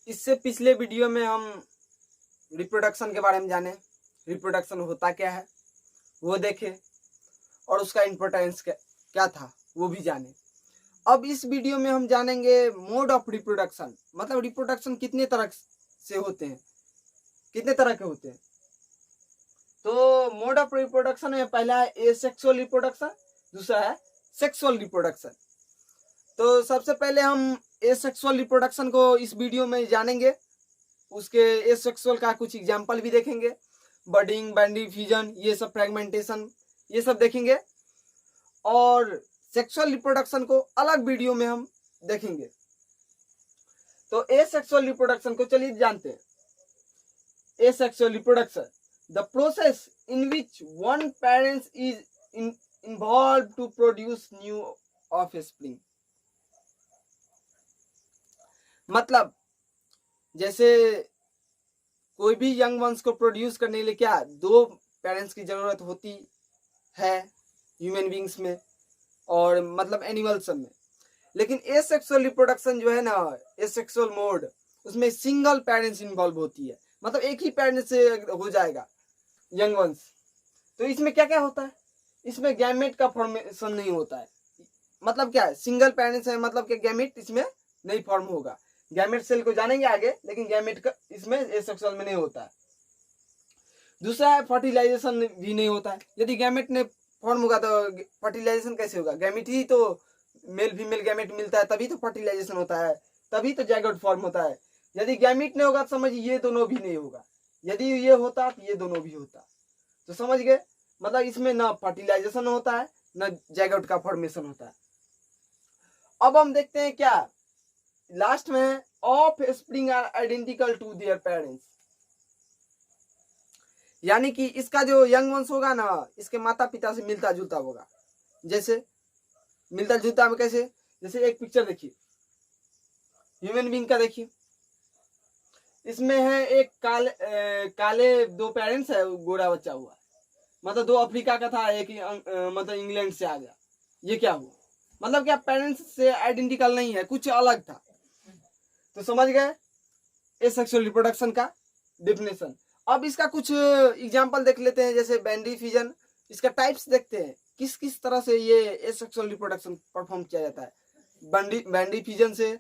इससे पिछले वीडियो में हम रिप्रोडक्शन के बारे में जाने, रिप्रोडक्शन होता क्या है वो देखे और उसका इम्पोर्टेंस क्या था वो भी जाने। अब इस वीडियो में हम जानेंगे मोड ऑफ रिप्रोडक्शन, मतलब रिप्रोडक्शन कितने तरह से होते हैं, कितने तरह के होते हैं। तो मोड ऑफ रिप्रोडक्शन में पहला है एसेक्सुअल रिप्रोडक्शन, दूसरा है सेक्सुअल रिप्रोडक्शन। तो सबसे पहले हम एसेक्सुअल रिप्रोडक्शन को इस वीडियो में जानेंगे, उसके एसेक्सुअल का कुछ एग्जांपल भी देखेंगे, बडिंग, बाइनरी फ्यूजन, ये सब फ्रेगमेंटेशन, ये सब देखेंगे। और सेक्सुअल रिप्रोडक्शन को अलग वीडियो में हम देखेंगे। तो एसेक्सुअल रिप्रोडक्शन को चलिए जानते हैं। Asexual reproduction, the process in which one parents is involved to produce new offspring। मतलब जैसे कोई भी यंग वंस को प्रोड्यूस करने के लिए क्या दो पेरेंट्स की जरूरत होती है ह्यूमन बींग्स में और मतलब एनिमल्स में। लेकिन एसेक्सुअल रिप्रोडक्शन जो है ना, एसेक्सुअल मोड, उसमें सिंगल पेरेंट्स इन्वॉल्व होती है, मतलब एक ही पेरेंट से हो जाएगा यंग वंस। तो इसमें क्या क्या होता है, इसमें गैमेट का फॉर्मेशन नहीं होता है। मतलब क्या है, सिंगल पेरेंट्स है, मतलब कि गैमेट इसमें नहीं फॉर्म होगा। गैमेट सेल को जानेंगे आगे, लेकिन गैमेट का इसमें एसेक्सुअल में नहीं होता है। दूसरा है फर्टिलाइजेशन भी नहीं होता है। यदि गैमेट ने फॉर्म होगा तो फर्टिलाइजेशन कैसे होगा? गैमेट ही तो, मेल फीमेल गैमेट मिलता है तभी तो फर्टिलाइजेशन होता है, तभी तो जाइगोट फॉर्म होता है। यदि गैमेट नहीं होगा तो समझिए ये दोनों भी नहीं होगा, यदि ये होता तो ये दोनों भी होता। तो समझ गए, मतलब इसमें ना फर्टिलाइजेशन होता है ना जाइगोट का फॉर्मेशन होता है। अब हम देखते हैं क्या लास्ट में, offspring are identical to their parents, यानी कि इसका जो यंग वंश होगा ना, इसके माता पिता से मिलता जुलता होगा। जैसे मिलता जुलता में कैसे, जैसे एक पिक्चर देखिए ह्यूमन बीइंग का, देखिए इसमें है एक काले दो पेरेंट्स है, गोरा बच्चा हुआ, मतलब दो अफ्रीका का था, एक मतलब इंग्लैंड से आ गया। ये क्या हुआ, मतलब क्या पेरेंट्स से आइडेंटिकल नहीं है, कुछ अलग था। तो समझ गए एसेक्सुअल रिप्रोडक्शन का डेफिनेशन। अब इसका कुछ एग्जांपल देख लेते हैं, जैसे बाइनरी फ्यूजन, इसका टाइप्स देखते हैं किस किस तरह से ये एसेक्सुअल रिप्रोडक्शन परफॉर्म किया जाता है। बाइनरी फ्यूजन से,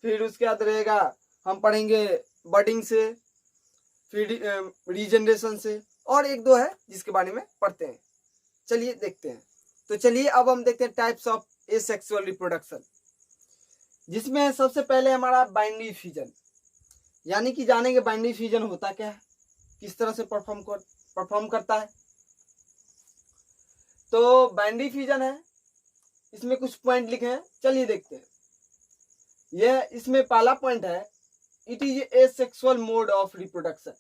फिर उसके बाद रहेगा हम पढ़ेंगे बडिंग से, फिर रीजनरेशन से, और एक दो है जिसके बारे में पढ़ते हैं। चलिए देखते हैं। तो चलिए अब हम देखते हैं टाइप्स ऑफ एसेक्सुअल रिप्रोडक्शन, जिसमें सबसे पहले हमारा बाइनरी फ्यूजन, यानी कि जानेंगे बाइनरी फ्यूजन होता क्या है, किस तरह से परफॉर्म करता है। तो बाइनरी फ्यूजन है, इसमें कुछ पॉइंट लिखे हैं, चलिए देखते हैं। यह इसमें पहला पॉइंट है, it is asexual mode of reproduction.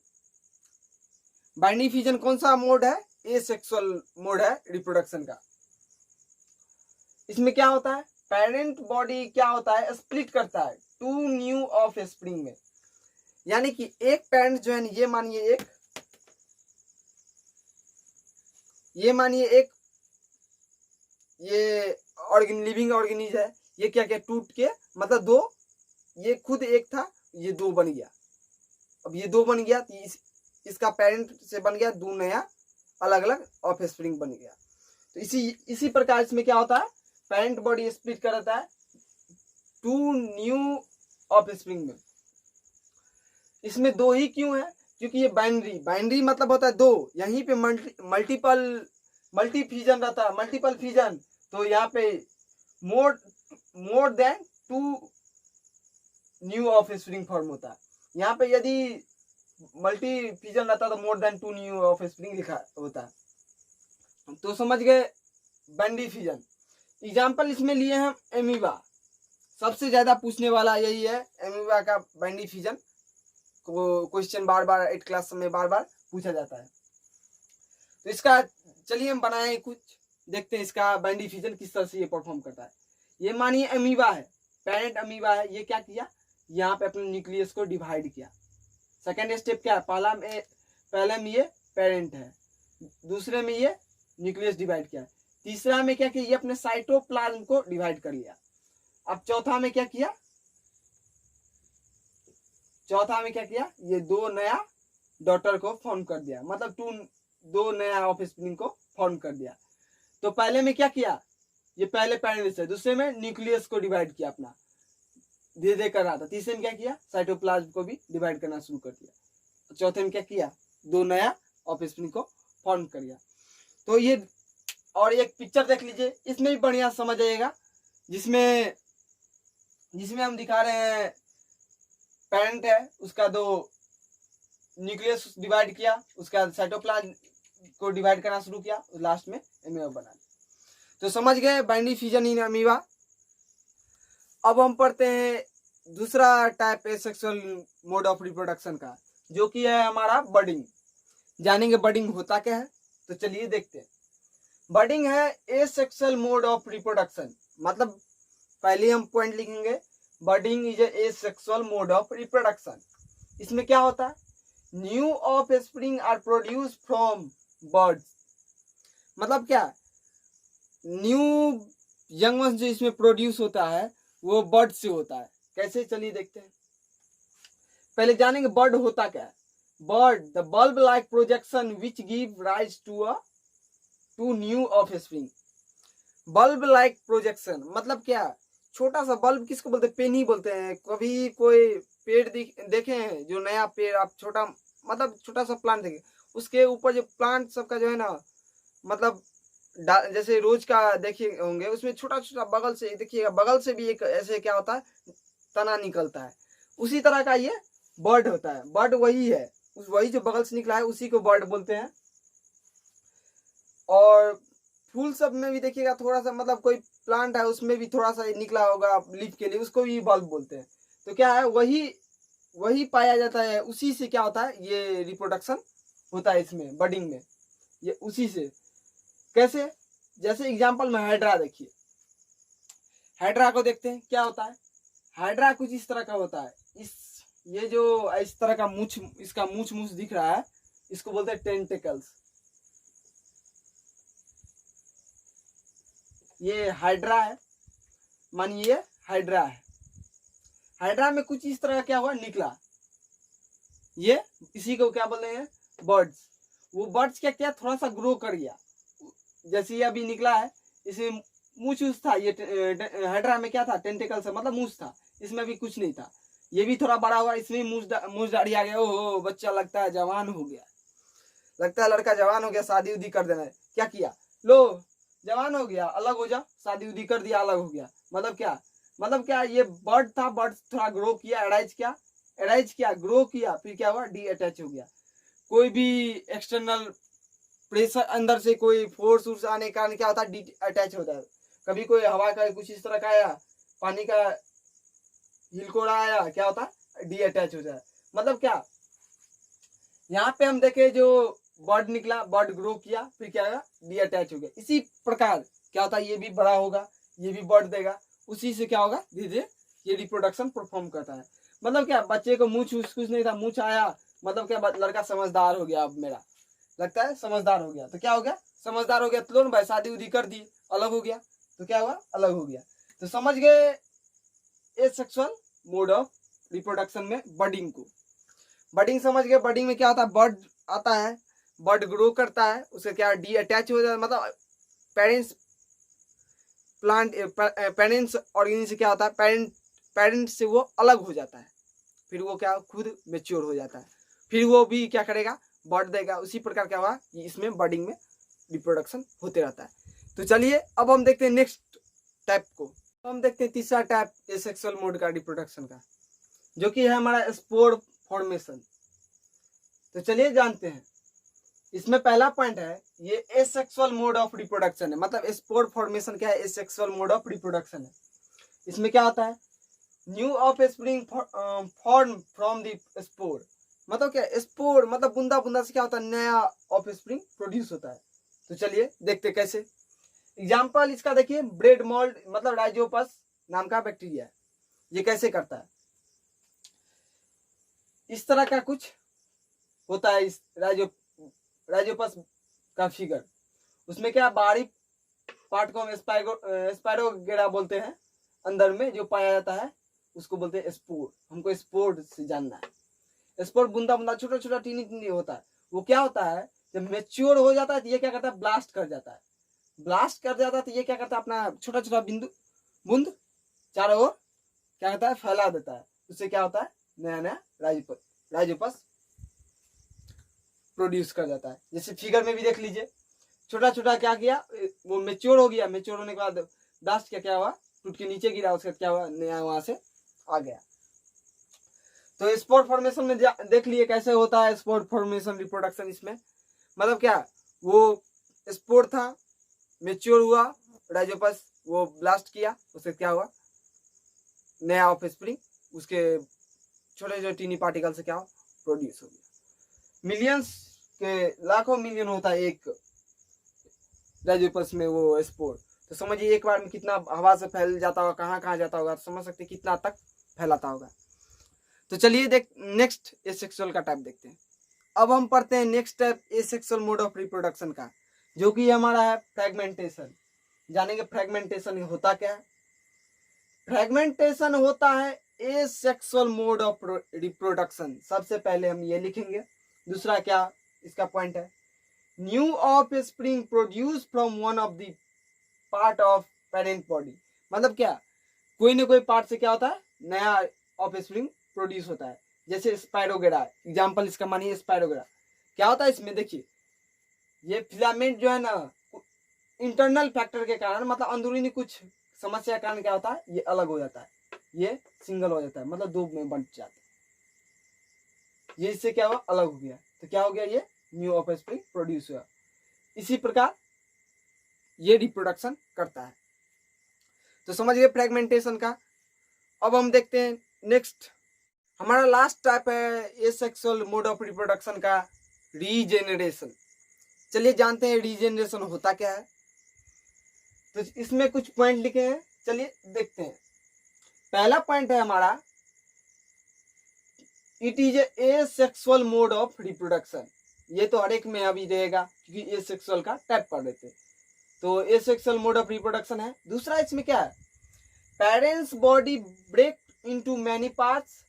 Binary fusion कौन सा मोड है? एसेक्सुअल मोड है रिप्रोडक्शन का। इसमें क्या होता है, पेरेंट बॉडी क्या होता है, स्प्लिट करता है टू न्यू ऑफ स्प्रिंग में, यानी कि एक पेरेंट जो है, ये मानिए एक, ये मानिए एक, ये लिविंग ऑर्गेनिज है, ये क्या क्या टूट के, मतलब दो, ये खुद एक था, ये दो बन गया। अब ये दो बन गया तो इसका पेरेंट से बन गया दो नया अलग अलग ऑफ स्प्रिंग बन गया। तो इसी प्रकार इसमें क्या होता है, पेरेंट बॉडी स्प्लिट कर देता है टू न्यू ऑफ स्प्रिंग में। इसमें दो ही क्यों है, क्योंकि ये बाइनरी मतलब होता है दो, यहीं पे मल्टी फ्यूजन रहता है, मल्टीपल फ्यूजन, तो यहाँ पे more than two new offspring फॉर्म होता है। यहाँ पे यदि मल्टी फ्यूजन रहता तो more than two new offspring लिखा होता है। तो समझ गए बाइनरी फ्यूजन। एग्जाम्पल इसमें लिए हैं एमीबा, सबसे ज्यादा पूछने वाला यही है एमीबा का बाइनरी फ्यूजन को, क्वेश्चन बार बार 8 क्लास में बार बार पूछा जाता है। तो इसका चलिए हम बनाए कुछ, देखते हैं इसका बाइनरी फ्यूजन किस तरह से ये परफॉर्म करता है। ये मानिए अमीबा है, पेरेंट अमीबा है, ये क्या किया, यहाँ पे अपने न्यूक्लियस को डिवाइड किया। सेकेंड स्टेप क्या है, पहले में ये पेरेंट है, दूसरे में ये न्यूक्लियस डिवाइड किया, तीसरा में क्या किया, ये अपने साइटोप्लाज्म को डिवाइड कर लिया। अब चौथा में क्या किया, चौथा में क्या किया, ये दो नया डॉटर को फॉर्म कर दिया, मतलब दो नया ऑफस्प्रिंग को फॉर्म कर दिया। तो पहले में क्या किया, ये पहले पेरेंट्स है, दूसरे में न्यूक्लियस को डिवाइड किया अपना धीरे धीरे कर रहा था, तीसरे में क्या किया, साइटोप्लाज्म को भी डिवाइड करना शुरू कर दिया, चौथे में क्या किया, दो नया ऑफस्प्रिंग को फॉर्म कर दिया। तो ये और एक पिक्चर देख लीजिए, इसमें भी बढ़िया समझ आएगा, जिसमें हम दिखा रहे हैं पेरेंट है, उसका दो न्यूक्लियस डिवाइड किया, उसका साइटोप्लाज्म को डिवाइड करना शुरू किया, लास्ट में अमीबा बना दिया। तो समझ गए बाइनरी फ्यूजन इन अमीबा। अब हम पढ़ते हैं दूसरा type asexual mode of reproduction का, जो कि है हमारा बडिंग। जानेंगे बडिंग होता क्या है, तो चलिए देखते हैं। बडिंग है एसेक्सुअल मोड ऑफ रिप्रोडक्शन, मतलब पहले हम पॉइंट लिखेंगे, budding is asexual mode of reproduction. इसमें क्या होता है, new offspring are produce from buds, मतलब क्या, न्यू यंग वंस जो इसमें प्रोड्यूस होता है वो बर्ड से होता है। कैसे, चलिए देखते हैं। पहले जानेंगे बर्ड होता क्या है। Bud the bulb like projection which give rise to new offspring. Bulb like projection मतलब क्या, छोटा सा बल्ब किसको बोलते हैं, पेन ही बोलते हैं। कभी कोई पेड़ देखे हैं, जो नया पेड़ आप छोटा, मतलब छोटा सा प्लांट देखे, उसके ऊपर जो प्लांट सबका जो है ना, मतलब जैसे रोज का देखिए होंगे, उसमें छोटा छोटा बगल से देखिएगा, बगल से भी एक ऐसे क्या होता है, तना निकलता है। उसी तरह का ये बर्ड होता है। बर्ड वही है, वही जो बगल से निकला है उसी को बर्ड बोलते हैं। और फूल सब में भी देखिएगा थोड़ा सा, मतलब कोई प्लांट है उसमें भी थोड़ा सा निकला होगा लीफ के लिए, उसको भी बल्ब बोलते हैं। तो क्या है, वही पाया जाता है, उसी से क्या होता है, ये रिप्रोडक्शन होता है इसमें बडिंग में, ये उसी से। कैसे, जैसे एग्जांपल में हाइड्रा देखिए, हाइड्रा को देखते हैं क्या होता है। हाइड्रा कुछ इस तरह का होता है, ये जो इस तरह का मूछ, इसका मूछ दिख रहा है, इसको बोलते हैं टेंटिकल्स। ये हाइड्रा है, मानिए हाइड्रा है, हाइड्रा में कुछ इस तरह का क्या हुआ, निकला, ये इसी को क्या बोलते हैं, बर्ड्स। वो बर्ड्स क्या किया, थोड़ा सा ग्रो कर गया, जैसे ये अभी निकला है, इसमें मूछ था, ये हाइड्रा में क्या था, टेंटिकल्स मतलब मूछ था, इसमें भी कुछ नहीं था। ये भी थोड़ा बड़ा हुआ, इसमें मूछ दाढ़ी आ गया, ओहो बच्चा लगता है जवान हो गया, लगता है लड़का जवान हो गया, शादी उदी कर देना है। क्या किया, लो जवान हो गया, अलग हो जा, शादी उदी कर दिया, अलग हो गया। मतलब क्या, ये बर्ड था, बर्ड थोड़ा ग्रो किया, एडाइज किया, ग्रो किया, फिर क्या हुआ, डी अटैच हो गया। कोई भी एक्सटर्नल प्रेशर, अंदर से कोई फोर्स आने के कारण क्या होता है, डी अटैच होता है। कभी कोई हवा का कुछ इस तरह का आया, पानी का हिलकोड़ा आया, क्या होता है, डी अटैच हो जाए। मतलब क्या, यहाँ पे हम देखे जो बर्ड निकला, बर्ड ग्रो किया, फिर क्या होगा, डी अटैच हो गया। इसी प्रकार क्या होता है, ये भी बड़ा होगा, ये भी बर्ड देगा, उसी से क्या होगा, धीरे धीरे ये रिप्रोडक्शन परफॉर्म करता है। मतलब क्या, बच्चे को मूछ कुछ नहीं था, मूछ आया, मतलब क्या, लड़का समझदार हो गया, अब मेरा लगता है समझदार हो गया। तो क्या हो गया, समझदार हो गया, तो भाई शादी उदी कर दी, अलग हो गया, तो क्या हुआ, अलग हो गया। तो समझ गए एसेक्सुअल मोड ऑफ रिप्रोडक्शन में बडिंग को। बडिंग समझ गए, बडिंग में क्या होता है, बर्ड आता है, बर्ड ग्रो करता है, उसे क्या डी अटैच हो जाता है, मतलब पेरेंट्स ऑर्गेनिज्म से क्या होता है, पेरेंट से वो अलग हो जाता है, फिर वो क्या खुद मेच्योर हो जाता है, फिर वो भी क्या करेगा, बर्ड देगा। उसी प्रकार क्या हुआ, इसमें बर्डिंग में रिप्रोडक्शन होते रहता है। तो चलिए अब हम देखते हैं नेक्स्ट टाइप को। हम देखते हैं तीसरा टाइप एसेक्सुअल मोड का रिप्रोडक्शन का, जो कि है हमारा स्पोर फॉर्मेशन। तो चलिए जानते हैं। इसमें पहला पॉइंट है, ये एसेक्सुअल मोड ऑफ रिप्रोडक्शन है, मतलब स्पोर फॉर्मेशन क्या है, एसेक्सुअल मोड ऑफ रिप्रोडक्शन है। इसमें क्या होता है, new offspring form from the spore, मतलब क्या, स्पोर मतलब बूंदा बूंदा से क्या होता है, नया ऑफस्प्रिंग प्रोड्यूस होता है। तो चलिए देखते कैसे। एग्जाम्पल इसका देखिए, ब्रेड मोल्ड मतलब राइजोपस नाम का बैक्टीरिया है। ये कैसे करता है, इस तरह का कुछ होता है, इस राइजोपस का फिगर। उसमें क्या, बाहरी पार्ट को हम स्पायरोगेरा बोलते हैं, अंदर में जो पाया जाता है उसको बोलते हैं स्पोर। हमको स्पोर से जानना है। स्पोर बूंदा बूंदा छोटा छोटा टीनी टीनी होता है। वो क्या होता है, जब मेच्योर हो जाता है तो ये क्या करता है, ब्लास्ट कर जाता है। ब्लास्ट कर जाता है तो ये क्या करता है, अपना छोटा छोटा बिंदु बूंद चारों ओर क्या करता है, फैला देता है। उससे क्या होता है, नया नया राइजोपस प्रोड्यूस कर जाता है। जैसे फिगर में भी देख लीजिए, छोटा छोटा क्या किया, वो मेच्योर हो गया। मेच्योर होने के बाद ब्लास्ट क्या हुआ, टूट के नीचे गिरा, उसका क्या हुआ, नया वहां से आ गया। तो स्पोर फॉर्मेशन में देख लिए कैसे होता है स्पोर फॉर्मेशन रिप्रोडक्शन। इसमें मतलब क्या, वो स्पोर था, मेच्योर हुआ, राइजोपस वो ब्लास्ट किया, उससे क्या हुआ, नया ऑफ स्प्रिंग उसके छोटे छोटे टीनी पार्टिकल से क्या हो, प्रोड्यूस हो गया। मिलियंस के लाखों मिलियन होता है एक राइजोपस में वो स्पोर। तो समझिए एक बार में कितना हवा से फैल जाता होगा, कहाँ कहाँ जाता होगा, तो समझ सकते कितना तक फैलाता होगा। तो चलिए देख नेक्स्ट एसेक्सुअल का टाइप देखते हैं। अब हम पढ़ते हैं next type asexual mode of reproduction का, जो कि हमारा है फ्रेगमेंटेशन। जानेंगे फ्रेगमेंटेशन होता क्या है। फ्रेगमेंटेशन होता है एसेक्सुअल मोड ऑफ रिप्रोडक्शन। सबसे पहले हम ये लिखेंगे। दूसरा क्या इसका पॉइंट है, new of spring produce from one of the part of parent body. मतलब क्या, कोई ना कोई पार्ट से क्या होता है, नया ऑफ स्प्रिंग प्रोड्यूस होता है। जैसे स्पाइरोगेरा, एग्जांपल इसका मानिए स्पाइरोगेरा। क्या होता है इसमें, देखिए ये फिलामेंट जो है ना, इंटरनल फैक्टर के कारण, मतलब अंदरूनी कुछ समस्या के कारण क्या होता है, ये अलग हो जाता है, ये सिंगल हो जाता है, मतलब दो में बंट जाता है। ये इससे क्या हुआ, अलग हो गया। तो क्या हो गया, ये न्यू ऑफ स्प्रिंग प्रोड्यूस हुआ। इसी प्रकार ये रिप्रोडक्शन करता है। तो समझ गए फ्रेगमेंटेशन का। अब हम देखते हैं नेक्स्ट, हमारा लास्ट टाइप है एसेक्सुअल मोड ऑफ रिप्रोडक्शन का, रीजेनरेशन। चलिए जानते हैं रीजेनरेशन होता क्या है। तो इसमें कुछ पॉइंट लिखे हैं, चलिए देखते हैं। पहला पॉइंट है हमारा, it is asexual mode of reproduction. ये तो हर एक में अभी रहेगा, क्योंकि एसेक्सुअल का टाइप पढ़ रहे थे। तो एसेक्सुअल मोड ऑफ रिप्रोडक्शन है। दूसरा इसमें क्या है, parents body break into many parts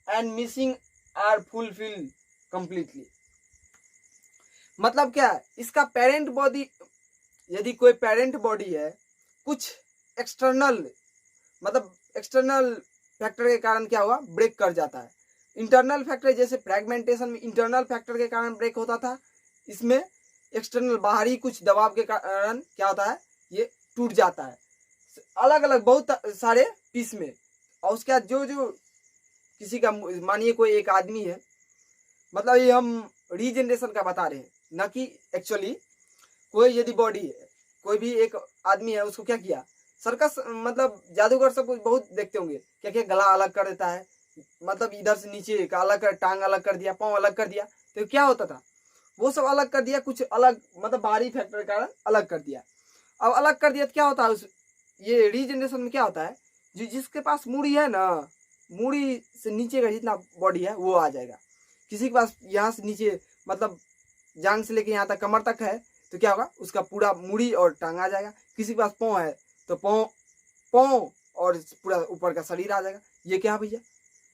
and missing are fulfil completely. मतलब क्या है, इसका पेरेंट बॉडी, यदि कोई पेरेंट बॉडी है, कुछ एक्सटर्नल मतलब एक्सटर्नल फैक्टर के कारण क्या हुआ, ब्रेक कर जाता है। इंटरनल फैक्टर जैसे फ्रेगमेंटेशन में इंटरनल फैक्टर के कारण ब्रेक होता था, इसमें एक्सटर्नल बाहरी कुछ दबाव के कारण क्या होता है, ये टूट जाता है अलग अलग बहुत सारे पीस में। और उसके बाद जो जो किसी का, मानिए कोई एक आदमी है, मतलब ये हम रीजनरेशन का बता रहे हैं, न कि एक्चुअली कोई यदि बॉडी है, कोई भी एक आदमी है, उसको क्या किया, सर्कस मतलब जादूगर सब कुछ बहुत देखते होंगे, क्या क्या गला अलग कर देता है, मतलब इधर से नीचे का अलग कर, टांग अलग कर दिया, पाँव अलग कर दिया। तो क्या होता था, वो सब अलग कर दिया, कुछ अलग मतलब बाहरी फैक्टर के कारण अलग कर दिया। अब अलग कर दिया तो क्या होता है, उस ये रीजनरेशन में क्या होता है, जिसके पास मूड़ी है ना, मूड़ी से नीचे का जितना बॉडी है वो आ जाएगा। किसी के पास यहाँ से नीचे मतलब जांग से लेके यहाँ तक कमर तक है, तो क्या होगा, उसका पूरा मूड़ी और टांग आ जाएगा। किसी के पास पाँव है तो पाँव और पूरा ऊपर का शरीर आ जाएगा। ये क्या भैया,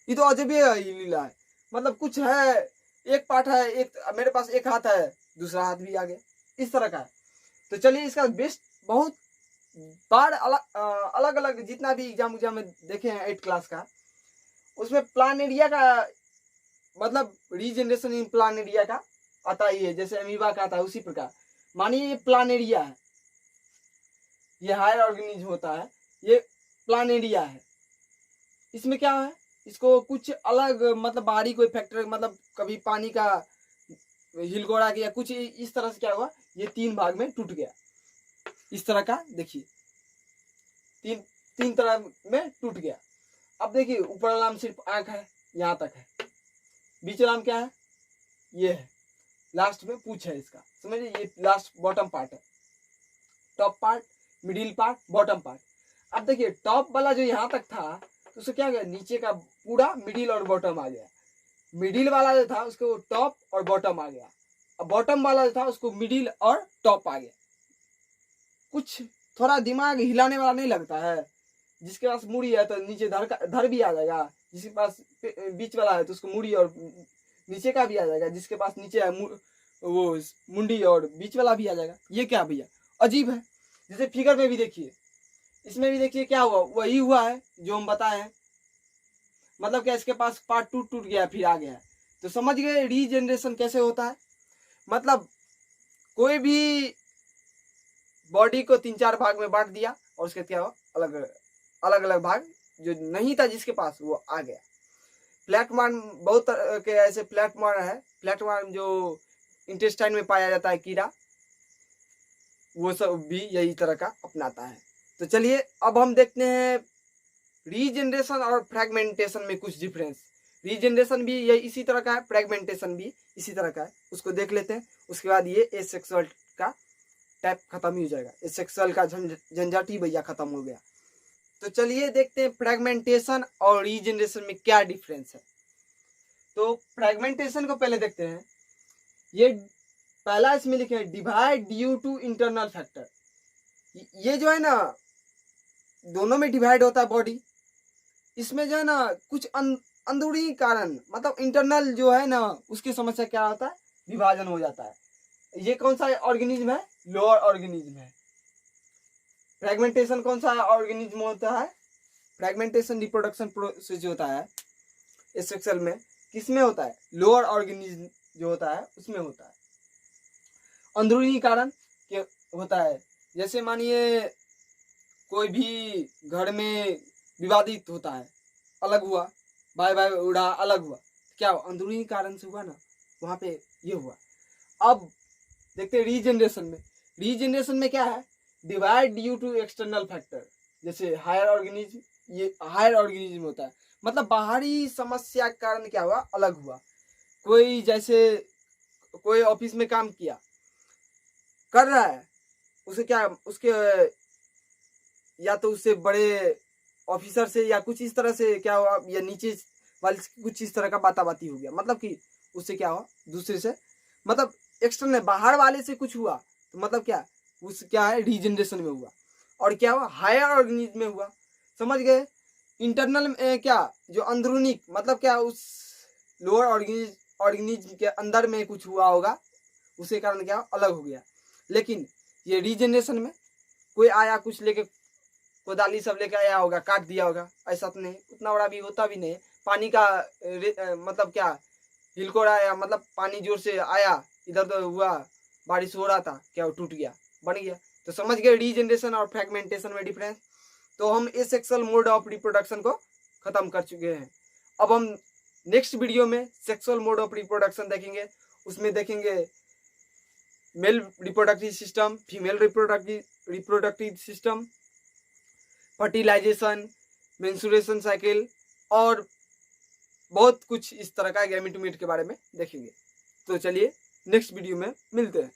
ये तो अजब ही लीला है। मतलब कुछ है, एक पार्ट है, एक मेरे पास एक हाथ है, दूसरा हाथ भी आ गया, इस तरह का है। तो चलिए इसका बेस्ट बहुत बार अलग अलग जितना भी एग्जाम में देखे हैं 8 क्लास का, उसमें प्लानेरिया का मतलब रीजनरेशन इन प्लानेरिया का आता ही है, जैसे अमीबा का आता है उसी प्रकार। मानिए ये प्लानेरिया है, ये हायर ऑर्गेनिज्म होता है, ये प्लानेरिया है। इसमें क्या है, इसको कुछ अलग मतलब बाहरी कोई फैक्टर, मतलब कभी पानी का हिलगोड़ा गया कुछ इस तरह से क्या हुआ, ये 3 भाग में टूट गया। इस तरह का देखिए, तीन तरह में टूट गया। अब देखिए ऊपर वाला में सिर्फ आंख है, यहाँ तक है। बीच वाला में क्या है, ये है। लास्ट में पूछ है इसका, समझिए ये लास्ट बॉटम पार्ट है, top part, middle part, bottom part. अब देखिए टॉप वाला जो यहाँ तक था, तो उसको क्या गया, नीचे का पूरा मिडिल और बॉटम आ गया। मिडिल वाला जो था उसको टॉप और बॉटम आ गया। अब बॉटम वाला जो था उसको मिडिल और टॉप आ गया। कुछ थोड़ा दिमाग हिलाने वाला नहीं लगता है, जिसके पास मुड़ी है तो नीचे धर भी आ जाएगा, जिसके पास बीच वाला है तो उसको मुड़ी और नीचे का भी आ जाएगा, जिसके पास नीचे है वो मुंडी और बीच वाला भी आ जाएगा। ये क्या भैया अजीब है। जैसे फिगर में भी देखिए, इसमें भी देखिए क्या हुआ, वही हुआ है जो हम बताए हैं। मतलब क्या, इसके पास पार्ट टूट गया फिर आ गया है। तो समझ गए रीजनरेशन कैसे होता है। मतलब कोई भी बॉडी को 3-4 भाग में बांट दिया और उसके क्या हुआ, अलग अलग भाग जो नहीं था जिसके पास वो आ गया। प्लेटफॉर्म बहुत तरह के ऐसे प्लेटफॉर्म है, प्लेटफॉर्म जो इंटेस्टाइन में पाया जाता है कीड़ा, वो सब भी यही तरह का अपनाता है। तो चलिए अब हम देखते हैं रीजनरेशन और फ्रेगमेंटेशन में कुछ डिफरेंस। रीजनरेशन भी यही इसी तरह का है, फ्रेगमेंटेशन भी इसी तरह का है, उसको देख लेते हैं। उसके बाद ये एसेक्सुअल का टाइप खत्म ही हो जाएगा, एसेक्सुअल का झंझट ही भैया खत्म हो गया। तो चलिए देखते हैं फ्रेगमेंटेशन और रीजनरेशन में क्या डिफरेंस है। तो फ्रेगमेंटेशन को पहले देखते हैं। ये पहला इसमें लिखे हैं divide due to internal factor. ये जो है ना दोनों में डिवाइड होता है बॉडी, इसमें जो है ना कुछ अंदरूनी कारण मतलब इंटरनल जो है ना उसकी समस्या क्या होता है, विभाजन हो जाता है। ये कौन सा ऑर्गेनिज्म है, लोअर ऑर्गेनिज्म है। फ्रेगमेंटेशन कौन सा ऑर्गेनिज्म होता है, फ्रेगमेंटेशन रिप्रोडक्शन प्रोसेस जो होता है एसेक्सुअल में किसमें होता है, लोअर ऑर्गेनिज्म जो होता है उसमें होता है। अंदरूनी कारण क्या होता है, जैसे मानिए कोई भी घर में विवादित होता है, अलग हुआ, भाई उड़ा अलग हुआ, क्या हुआ, अंदरूनी कारण से हुआ ना, वहां पे ये हुआ। अब देखते हैं रीजनरेशन में। रीजनरेशन में क्या है, divide due to external factor. जैसे हायर ऑर्गेनिज्म, ये हायर ऑर्गेनिज्म होता है, मतलब बाहरी समस्या के कारण क्या हुआ, अलग हुआ। कोई जैसे कोई ऑफिस में काम किया कर रहा है, उसे क्या उसके या तो उससे बड़े ऑफिसर से या कुछ इस तरह से क्या हुआ, या नीचे वाले कुछ इस तरह का बाताबाती हो गया, मतलब कि उससे क्या हुआ दूसरे से, मतलब एक्सटर्नल बाहर वाले से कुछ हुआ, तो मतलब क्या उस क्या है रीजनरेशन में हुआ। और क्या हुआ, हायर ऑर्गेनिज्म में हुआ। समझ गए। इंटरनल में क्या, जो अंदरूनी मतलब क्या उस लोअर ऑर्गेनिज्म के अंदर में कुछ हुआ होगा, उसके कारण क्या अलग हो गया। लेकिन ये रीजनरेशन में कोई आया कुछ लेके, कोदाली सब लेके आया होगा, काट दिया होगा, ऐसा तो नहीं, उतना बड़ा भी होता भी नहीं। पानी का मतलब क्या हिलकोर आया, मतलब पानी जोर से आया, इधर तो हुआ, बारिश हो रहा था, क्या वो टूट गया, बन गया। तो समझ गए रीजनरेशन और फ्रेगमेंटेशन में डिफरेंस। तो हम एसेक्सुअल मोड ऑफ रिप्रोडक्शन को खत्म कर चुके हैं। अब हम नेक्स्ट वीडियो में सेक्सुअल मोड ऑफ रिप्रोडक्शन देखेंगे। उसमें देखेंगे male reproductive system, female reproductive system, fertilisation, menstruation cycle और बहुत कुछ इस तरह का गैमेटोमेट के बारे में देखेंगे। तो चलिए नेक्स्ट वीडियो में मिलते हैं।